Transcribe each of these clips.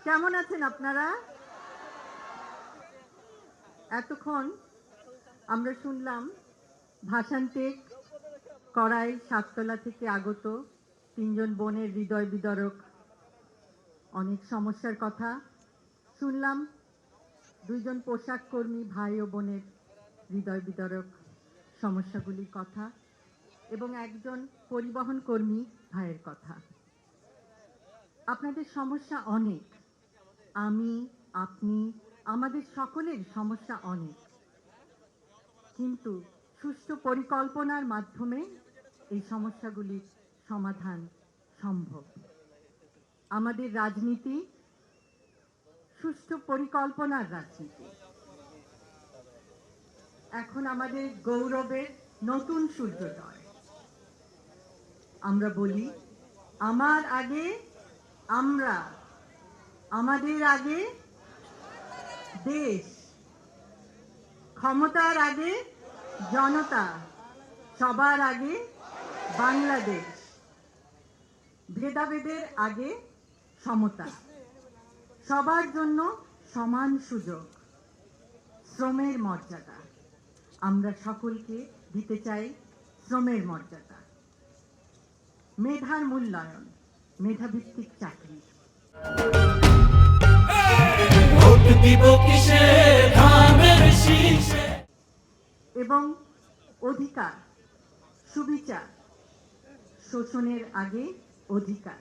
কেমন আছেন আপনারা? এতক্ষণ আমরা শুনলাম ভাষান্তিক কড়াই সাততলা থেকে আগত তিনজন বোনের হৃদয় বিদারক অনেক সমস্যার কথা শুনলাম। দুইজন পোশাক কর্মী ভাই ও বোনের হৃদয় বিদারক সমস্যাগুলির কথা এবং একজন পরিবহন কর্মী ভাইয়ের কথা। আপনাদের সমস্যা অনেক, আমি আপনি আমাদের সকলের সমস্যা অনেক, কিন্তু সুষ্ঠু পরিকল্পনার মাধ্যমে এই সমস্যাগুলির সমাধান সম্ভব। আমাদের রাজনীতি সুষ্ঠু পরিকল্পনার রাজনীতি। এখন আমাদের গৌরবের নতুন সূর্যোদয়। আমরা বলি আমার আগে আমরা, আমাদের আগে দেশ, ক্ষমতার আগে জনতা, সবার আগে বাংলাদেশ, ভেদাভেদের আগে সমতা, সবার জন্য সমান সুযোগ, শ্রমের মর্যাদা। আমরা সকলকে দিতে চাই শ্রমের মর্যাদা, মেধার মূল্যায়ন, মেধাভিত্তিক চাকরি এবং অধিকার, সুবিচার, শোষণের আগে অধিকার।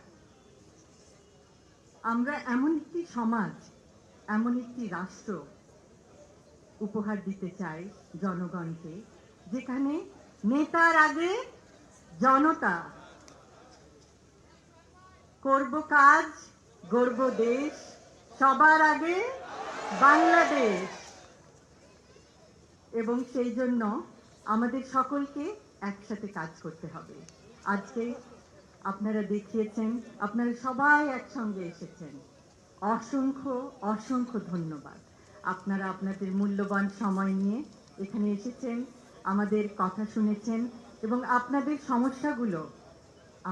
আমরা এমন একটি সমাজ, এমন একটি রাষ্ট্র উপহার দিতে চাই জনগণকে, যেখানে নেতার আগে জনতা, করব কাজ, গড়ব দেশ, সবার আগে বাংলাদেশ। এবং সেই জন্য আমাদের সকলকে একসাথে কাজ করতে হবে। আজকে আপনারা দেখিয়েছেন, আপনারা সবাই একসঙ্গে এসেছেন। অসংখ্য অসংখ্য ধন্যবাদ। আপনারা আপনাদের মূল্যবান সময় নিয়ে এখানে এসেছেন, আমাদের কথা শুনেছেন এবং আপনাদের সমস্যাগুলো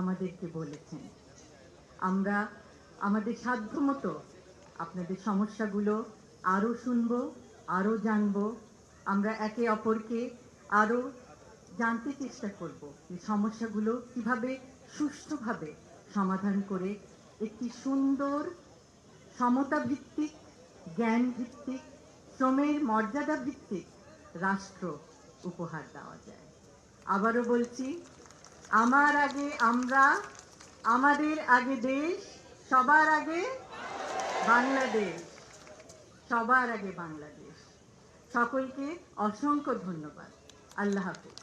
আমাদেরকে বলেছেন। আমরা আমাদের সাধ্যমতো আপনাদের সমস্যাগুলো আরও শুনবো, আরও জানবো। আমরা একে অপরকে আরও জানতে চেষ্টা করব যে সমস্যাগুলো কিভাবে সুষ্ঠুভাবে সমাধান করে একটি সুন্দর সমতা ভিত্তিক, জ্ঞান ভিত্তিক, শ্রমের মর্যাদা ভিত্তিক রাষ্ট্র উপহার দেওয়া যায়। আবারও বলছি, আমার আগে আমরা, আমাদের আগে দেশ, সবার আগে বাংলাদেশ, সবার আগে বাংলাদেশ। সকলকে অসংখ্য ধন্যবাদ। আল্লাহ হাফেজ।